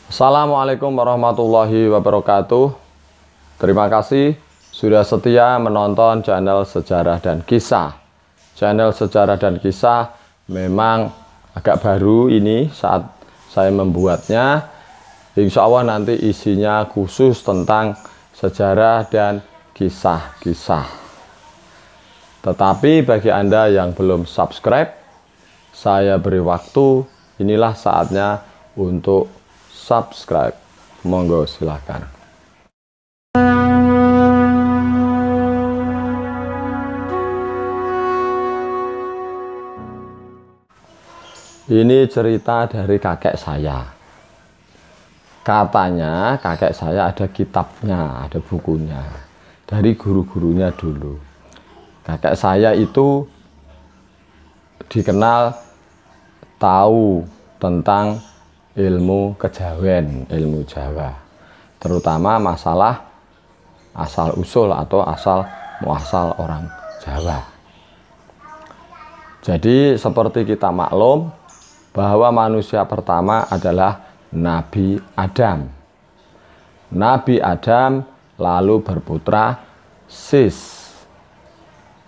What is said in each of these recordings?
Assalamualaikum warahmatullahi wabarakatuh. Terima kasih sudah setia menonton channel Sejarah dan Kisah. Channel Sejarah dan Kisah memang agak baru ini saat saya membuatnya. Insya Allah nanti isinya khusus tentang sejarah dan kisah-kisah. Tetapi bagi Anda yang belum subscribe, saya beri waktu, inilah saatnya untuk subscribe. Monggo silakan. Ini cerita dari kakek saya. Katanya kakek saya ada kitabnya, ada bukunya dari guru-gurunya dulu. Kakek saya itu dikenal tahu tentang ilmu kejawen, ilmu Jawa, terutama masalah asal usul atau asal muasal orang Jawa. Jadi seperti kita maklum bahwa manusia pertama adalah Nabi Adam. Nabi Adam lalu berputra Sis.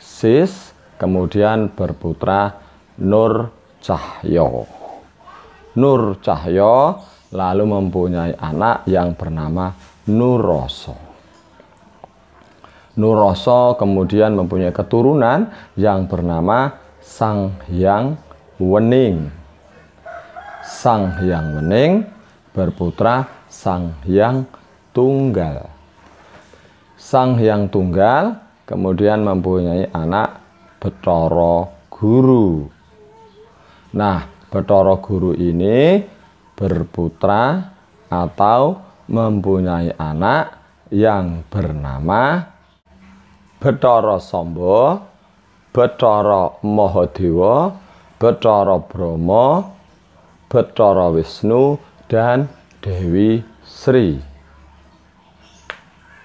Sis kemudian berputra Nur Cahyo. Nur Cahyo lalu mempunyai anak yang bernama Nuroso. Nuroso kemudian mempunyai keturunan yang bernama Sang Hyang Wening. Sang Hyang Wening berputra Sang Hyang Tunggal. Sang Hyang Tunggal kemudian mempunyai anak Bathara Guru. Nah, Bathara Guru ini berputra atau mempunyai anak yang bernama Bathara Samba, Bathara Mahadewa, Bathara Brahma, Bathara Wisnu, dan Dewi Sri.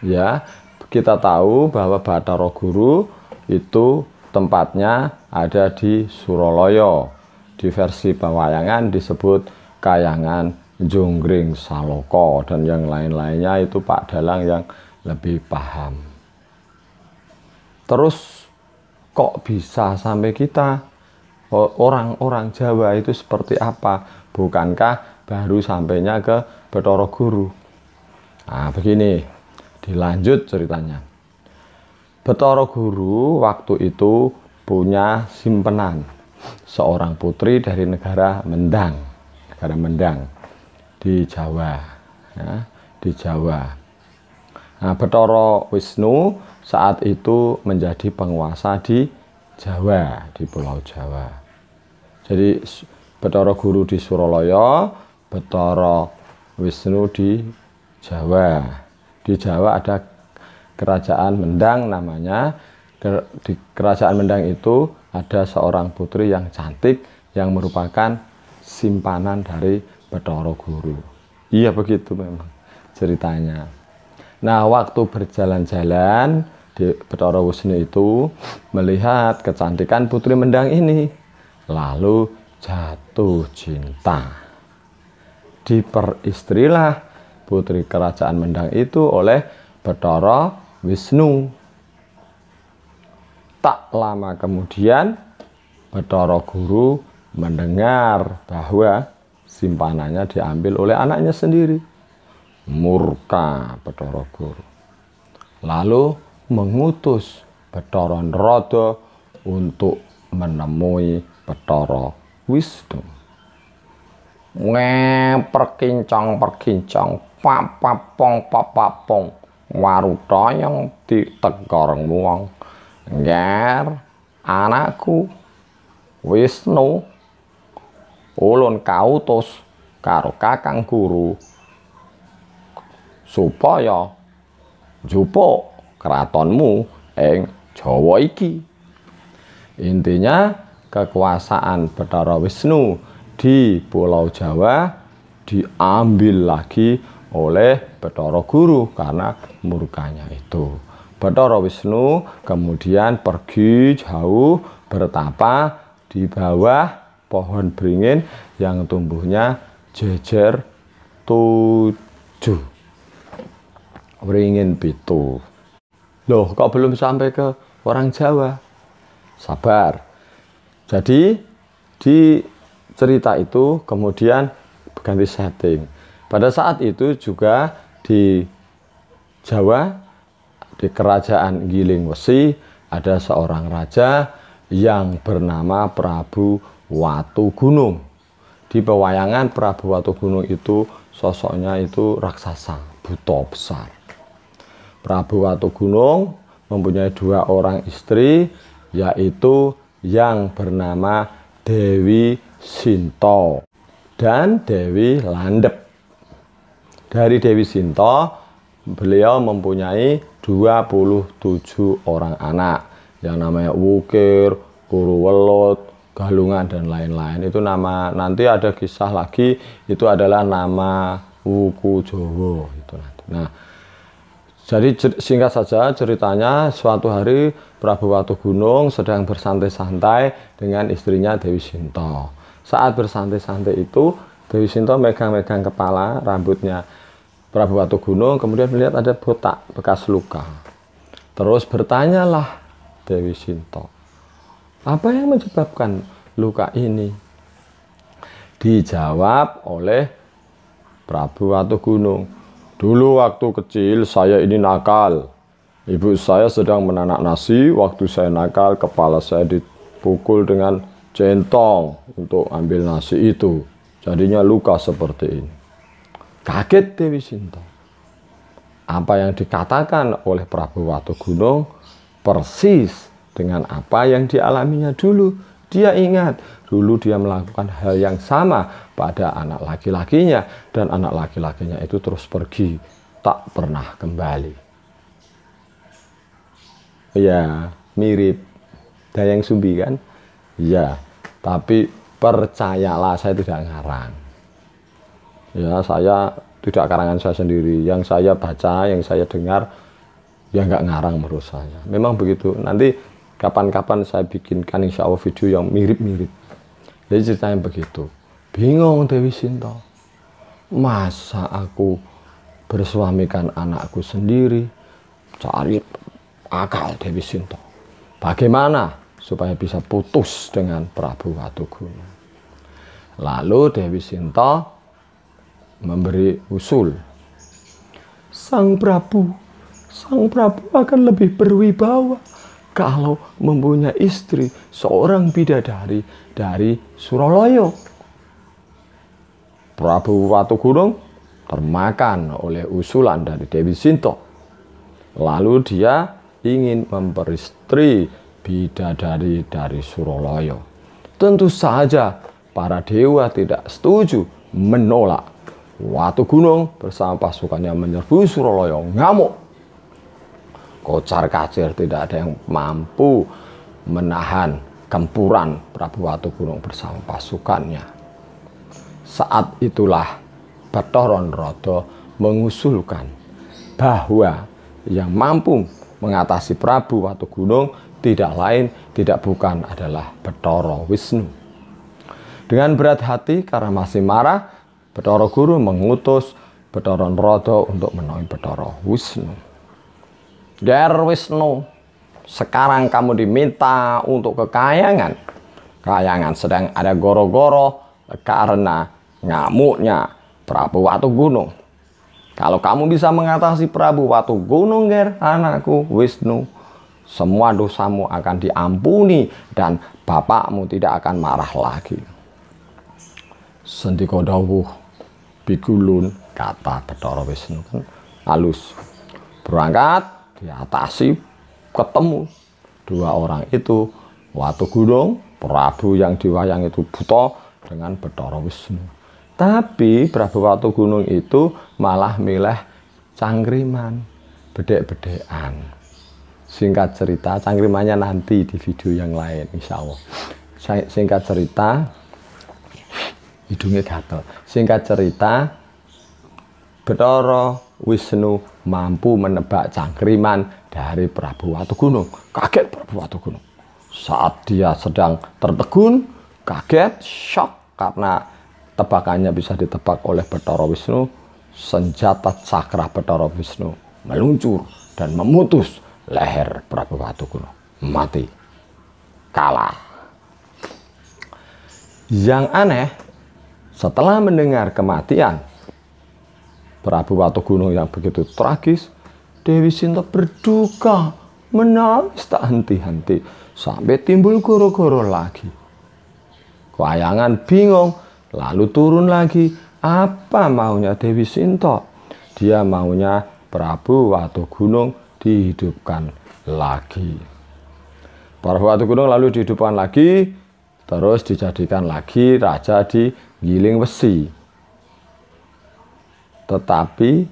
Ya, kita tahu bahwa Bathara Guru itu tempatnya ada di Suralaya. Di versi pewayangan disebut Kayangan Jonggring Saloko, dan yang lain-lainnya itu Pak Dalang yang lebih paham. Terus kok bisa sampai kita orang-orang Jawa itu seperti apa? Bukankah baru sampainya ke Bathara Guru? Nah, begini, dilanjut ceritanya. Bathara Guru waktu itu punya simpenan seorang putri dari negara Mendang di Jawa, ya, di Jawa. Nah, Bathara Wisnu saat itu menjadi penguasa di Jawa, di Pulau Jawa. Jadi Bathara Guru di Suralaya, Bathara Wisnu di Jawa. Di Jawa ada kerajaan Mendang namanya. Di kerajaan Mendang itu ada seorang putri yang cantik yang merupakan simpanan dari Bathara Guru. Iya, begitu memang ceritanya. Nah, waktu berjalan-jalan di Bathara Wisnu itu melihat kecantikan putri Mendang ini, lalu jatuh cinta. Diperistrilah putri kerajaan Mendang itu oleh Bathara Wisnu. Tak lama kemudian Bathara Guru mendengar bahwa simpanannya diambil oleh anaknya sendiri. Murka Bathara Guru, lalu mengutus Bathara Narada untuk menemui Bathara Wisnu. Perkincang papapong warutayang ditegareng wong. Ngger anakku Wisnu ulun kautus karo Kakang Guru supaya njupuk kratonmu ing Jawa iki. Intinya kekuasaan Bathara Wisnu di Pulau Jawa diambil lagi oleh Bathara Guru karena murkanya itu. Bathara Wisnu kemudian pergi jauh bertapa di bawah pohon beringin yang tumbuhnya jejer 7. Wringin 7. Loh, kok belum sampai ke orang Jawa? Sabar. Jadi di cerita itu kemudian ganti setting. Pada saat itu juga di Jawa, di kerajaan Giling Wesi, ada seorang raja yang bernama Prabu Watugunung. Di pewayangan Prabu Watugunung itu sosoknya itu raksasa, buta besar. Prabu Watugunung mempunyai 2 orang istri, yaitu yang bernama Dewi Sinta dan Dewi Landep. Dari Dewi Sinta, beliau mempunyai 27 orang anak yang namanya Wukir, Kuruwelut, Galungan dan lain-lain. Itu nama, nanti ada kisah lagi, itu adalah nama Wuku Jowo itu nanti. Nah, jadi singkat saja ceritanya, suatu hari Prabu Watugunung sedang bersantai-santai dengan istrinya Dewi Sinta. Saat bersantai-santai itu, Dewi Sinta megang-megang kepala rambutnya Prabu Watugunung, kemudian melihat ada botak bekas luka. Terus bertanyalah Dewi Sinta, apa yang menyebabkan luka ini? Dijawab oleh Prabu Watugunung, dulu waktu kecil saya ini nakal. Ibu saya sedang menanak nasi, waktu saya nakal kepala saya dipukul dengan centong untuk ambil nasi itu. Jadinya luka seperti ini. Kaget Dewi Sinta. Apa yang dikatakan oleh Prabu Watugunung persis dengan apa yang dialaminya dulu. Dia ingat dulu dia melakukan hal yang sama pada anak laki-lakinya, dan anak laki-lakinya itu terus pergi, tak pernah kembali. Ya, mirip Dayang Sumbi kan? Ya, tapi percayalah, saya tidak ngarang. Ya, saya tidak karangan saya sendiri. Yang saya baca, yang saya dengar, ya nggak ngarang menurut saya. Memang begitu. Nanti kapan-kapan saya bikinkan insya Allah video yang mirip-mirip. Jadi ceritanya begitu. Bingung Dewi Sinta. Masa aku bersuamikan anakku sendiri? Cari akal Dewi Sinta. Bagaimana supaya bisa putus dengan Prabu Watugunung? Lalu Dewi Sinta memberi usul. Sang Prabu akan lebih berwibawa kalau mempunyai istri seorang bidadari dari Suralaya. Prabu Watugunung termakan oleh usulan dari Dewi Sinta. Lalu dia ingin memperistri bidadari dari Suralaya. Tentu saja para dewa tidak setuju, menolak. Watugunung bersama pasukannya menyerbu Suralaya, ngamuk. Kocar kacir, tidak ada yang mampu menahan gempuran Prabu Watugunung bersama pasukannya. Saat itulah Bathara Narada mengusulkan bahwa yang mampu mengatasi Prabu Watugunung tidak lain, tidak bukan adalah Bathara Wisnu. Dengan berat hati karena masih marah, Bathara Guru mengutus Bathara Narada untuk menemui Bathara Wisnu. Ger Wisnu, sekarang kamu diminta untuk ke Kahyangan. Kahyangan sedang ada goro-goro karena ngamuknya Prabu Watugunung. Kalau kamu bisa mengatasi Prabu Watugunung, Ger, anakku Wisnu, semua dosamu akan diampuni dan bapakmu tidak akan marah lagi. Sendika dawuh Bigulun, kata Bathara Wisnu, kan halus. Berangkat, diatasi, ketemu 2 orang itu, Watugunung, Prabu yang diwayang itu buta, dengan Bathara Wisnu. Tapi Prabu Watugunung itu malah milih cangkriman, bedek-bedekan. Singkat cerita, cangkrimannya nanti di video yang lain insya Allah. Singkat cerita, hidungnya gatel. Singkat cerita, Bathara Wisnu mampu menebak cangkriman dari Prabu Watugunung. Kaget Prabu Watugunung. Saat dia sedang tertegun, kaget, shock karena tebakannya bisa ditebak oleh Bathara Wisnu. senjata cakra Bathara Wisnu meluncur dan memutus leher Prabu Watugunung. Mati. Kalah. Yang aneh, setelah mendengar kematian Prabu Watugunung yang begitu tragis, Dewi Sinta berduka, menangis tak henti-henti, sampai timbul goro-goro lagi. Kahyangan bingung, lalu turun lagi. Apa maunya Dewi Sinta? Dia maunya Prabu Watugunung dihidupkan lagi. Prabu Watugunung lalu dihidupkan lagi, terus dijadikan lagi raja di Giling Wesi. Tetapi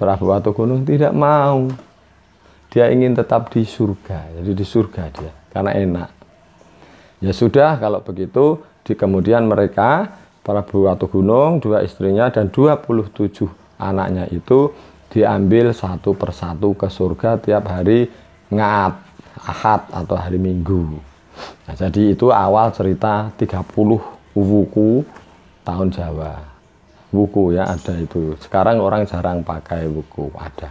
Prabu Watugunung tidak mau. Dia ingin tetap di surga. Jadi di surga dia, karena enak. Ya sudah, kalau begitu, di kemudian mereka, Prabu Watugunung, 2 istrinya, dan 27 anaknya itu diambil satu persatu ke surga tiap hari Ngat, Ahad atau hari Minggu. Nah, jadi itu awal cerita 30 wuku tahun Jawa. Wuku ya ada itu. Sekarang orang jarang pakai wuku, ada.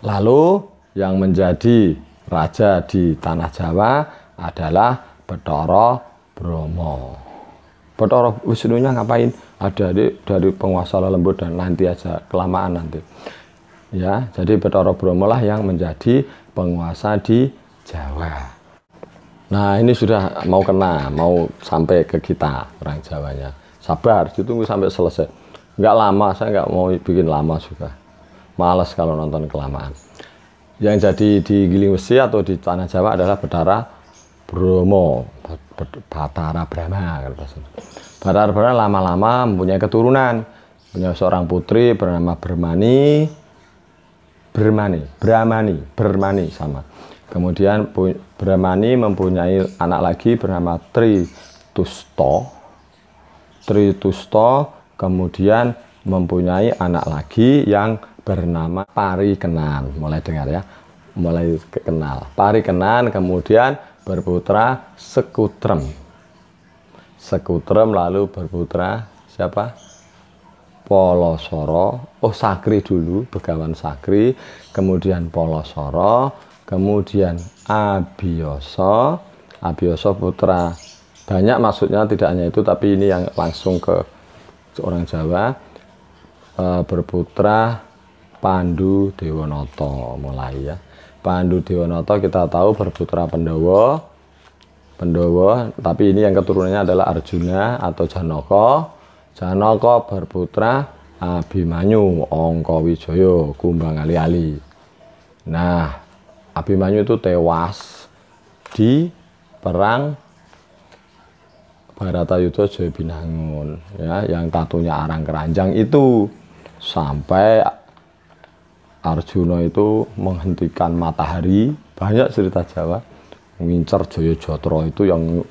Lalu yang menjadi raja di tanah Jawa adalah Bathara Brahma. Bathara Wisnunya ngapain? Ada dari penguasa lembut dan nanti aja kelamaan nanti. Ya, jadi Bathara Brahma lah yang menjadi penguasa di Jawa. Nah, ini sudah mau kena, mau sampai ke kita orang Jawanya. Sabar, ditunggu sampai selesai. Nggak lama, saya nggak mau bikin lama juga. Males kalau nonton kelamaan. Yang jadi di Giling Wesi atau di tanah Jawa adalah Bathara Brahma. Bathara Brahma. Bathara Brahma lama-lama mempunyai keturunan. Punya seorang putri bernama Brahmani sama. Kemudian Brahmani mempunyai anak lagi bernama Tritusto, kemudian mempunyai anak lagi yang bernama Parikenan. Mulai dengar ya, mulai kenal. Parikenan kemudian berputra Sekutrem. Sekutrem lalu berputra siapa? Polosoro. Oh, Sakri dulu, Begawan Sakri, kemudian Polosoro, kemudian Abiyasa. Abiyasa putra banyak, maksudnya tidak hanya itu, tapi ini yang langsung ke orang Jawa. Berputra Pandu Dewanata mulai ya. Pandu Dewanata kita tahu berputra Pandhawa, tapi ini yang keturunannya adalah Arjuna atau Janaka. Janaka berputra Abimanyu, Angkawijaya, Kumbang Ali-ali. Nah, Abimanyu itu tewas di perang Baratayuda Jayabinangun ya, yang tatunya arang keranjang itu, sampai Arjuna itu menghentikan matahari. Banyak cerita Jawa mengincar Jayajatra itu yang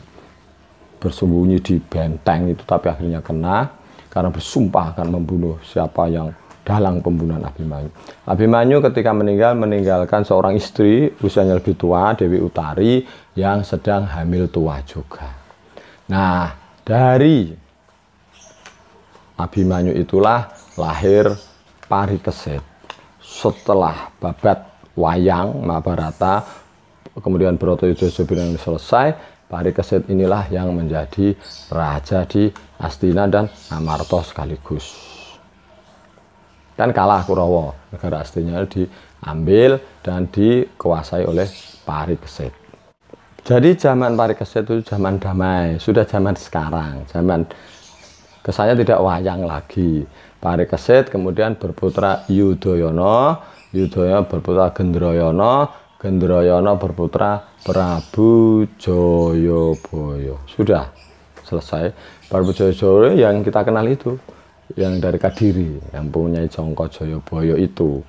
bersembunyi di benteng itu, tapi akhirnya kena karena bersumpah akan membunuh siapa yang dalang pembunuhan Abimanyu. Abimanyu ketika meninggalkan seorang istri usianya lebih tua, Dewi Utari, yang sedang hamil tua juga. Nah, dari Abimanyu itulah lahir Parikesit. Setelah babat wayang Mahabharata, kemudian Bharatayuda Jayabinangun selesai, Parikesit inilah yang menjadi raja di Astina dan Amarta sekaligus. Kan kalah Kurawa, negara Astina diambil dan dikuasai oleh Parikesit. Jadi zaman Parikesit itu zaman damai, sudah zaman sekarang, zaman kesannya tidak wayang lagi. Parikesit kemudian berputra Yudhoyono, Yudhoyono berputra Gendrayana, Gendrayana berputra Prabu Jayabaya. Sudah selesai. Prabu Jayabaya yang kita kenal itu, yang dari Kadiri, yang punya Jangka Jayabaya itu.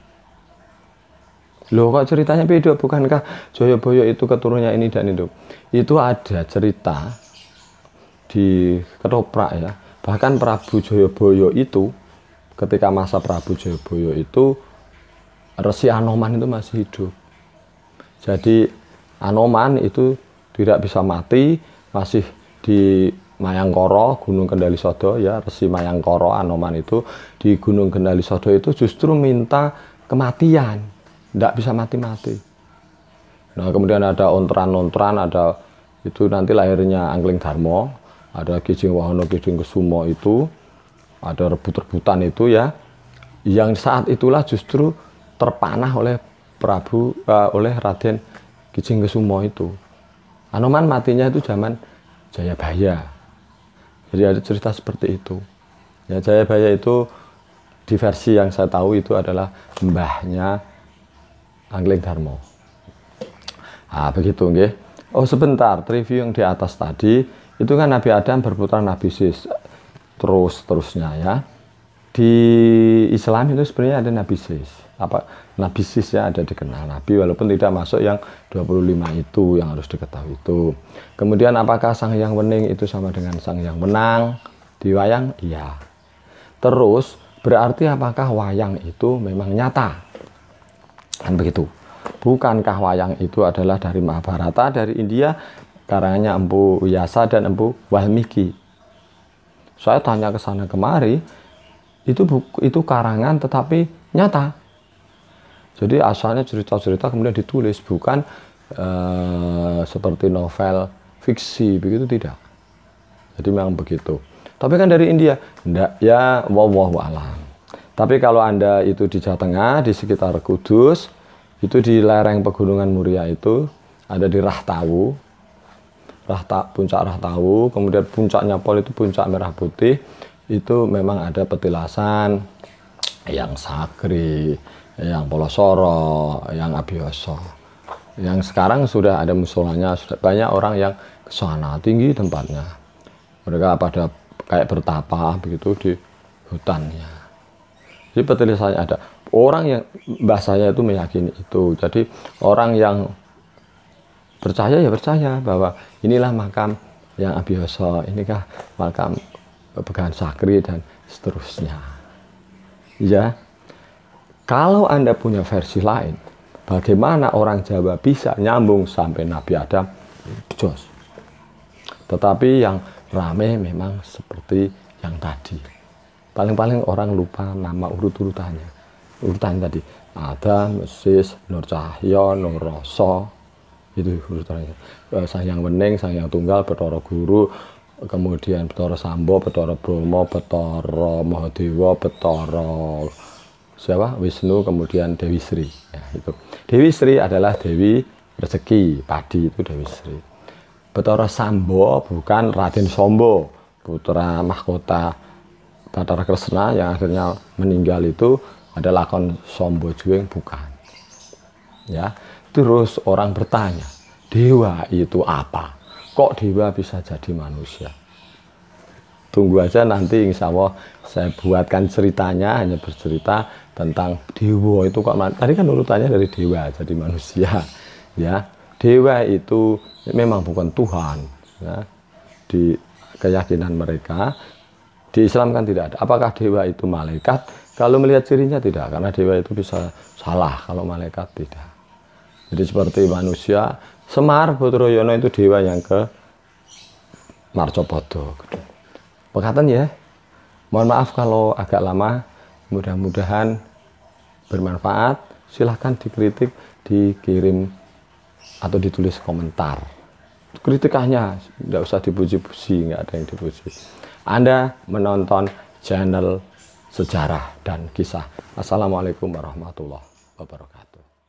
Loh, kok ceritanya beda? Bukankah Jayabaya itu keturunannya ini dan itu? Itu ada cerita di ketoprak ya. Bahkan Prabu Jayabaya itu, ketika masa Prabu Jayabaya itu, Resi Anoman itu masih hidup. Jadi Anoman itu tidak bisa mati, masih Mayangkara, Gunung Kendali Sodo ya, Resi Mayangkara Anoman itu di Gunung Kendali Sodo itu justru minta kematian, tidak bisa mati-mati. Nah kemudian ada ontran-ontran, ada itu nanti lahirnya Angling Darmo, ada Kijing Wahono, Kijing Kusumo itu, ada rebut-rebutan itu ya, yang saat itulah justru terpanah oleh oleh Raden Kijing Kusumo itu. Anoman matinya itu zaman Jayabaya. Jadi ada cerita seperti itu. Ya, Jayabaya itu di versi yang saya tahu itu adalah mbahnya Angling Darmo. Nah, begitu nggih. Oh, sebentar, review yang di atas tadi itu kan Nabi Adam berputra Nabi Sis. Terusnya ya. Di Islam itu sebenarnya ada Nabi Sis. Nabi Sis ya, ada dikenal Nabi walaupun tidak masuk yang 25 itu yang harus diketahui itu. Kemudian apakah Sang Hyang Wening itu sama dengan Sang Hyang Wenang di wayang? Iya. Terus berarti apakah wayang itu memang nyata? Kan begitu. Bukankah wayang itu adalah dari Mahabharata, dari India, karangannya Empu Wyasa dan Empu Walmiki. Saya tanya ke sana kemari, itu karangan tetapi nyata. Jadi asalnya cerita-cerita kemudian ditulis, bukan seperti novel fiksi, begitu tidak. Jadi memang begitu. Tapi kan dari India, enggak ya, wallahu a'lam. Tapi kalau Anda itu di Jawa Tengah, di sekitar Kudus, itu di lereng Pegunungan Muria itu, ada di Rahtawu, puncak Rahtawu, kemudian puncaknya Pol itu puncak Merah Putih, itu memang ada petilasan yang Sakri, yang Polosoro, yang Abioso. Yang sekarang sudah ada musolanya, sudah banyak orang yang ke sana, tinggi tempatnya. Mereka pada kayak bertapa begitu di hutannya. Jadi petilasannya ada. Orang yang bahasanya itu meyakini itu. Jadi orang yang percaya ya percaya bahwa inilah makam yang Abioso, inikah makam Pegahan Sakri dan seterusnya. Ya. Kalau Anda punya versi lain, bagaimana orang Jawa bisa nyambung sampai Nabi Adam? Jos. Tetapi yang rame memang seperti yang tadi. Paling-paling orang lupa nama urut-urutannya. Urutan tadi. Adam, Sis, Nur Cahyo, Nur Roso. Itu urutannya. Sang Hyang Wening, Sang Hyang Tunggal, Bathara Guru, kemudian Bathara Sambo, Bathara Brahma, Bathara Mahadewa, Bathara siapa? Wisnu, kemudian Dewi Sri. Ya, itu. Dewi Sri adalah Dewi rezeki, padi itu Dewi Sri. Bathara Sambo bukan Raden Sombo, putra mahkota Bathara Kresna yang akhirnya meninggal itu adalah lakon Sombo Juwing, bukan. Ya, terus orang bertanya, dewa itu apa? Kok dewa bisa jadi manusia? Tunggu aja nanti insya Allah saya buatkan ceritanya, hanya bercerita tentang dewa itu kok. Tadi kan urutannya dari dewa jadi manusia, ya. Dewa itu memang bukan Tuhan, ya. Di keyakinan mereka di Islam kan tidak ada. Apakah dewa itu malaikat? Kalau melihat cirinya tidak, karena dewa itu bisa salah, kalau malaikat tidak. Jadi seperti manusia, Semar Badroyono itu dewa yang ke Marcopodo. Pekatan ya. Mohon maaf kalau agak lama. Mudah-mudahan bermanfaat. Silahkan dikritik, dikirim atau ditulis komentar. Kritikannya tidak usah dipuji-puji, nggak ada yang dipuji. Anda menonton channel Sejarah dan Kisah. Assalamualaikum warahmatullahi wabarakatuh.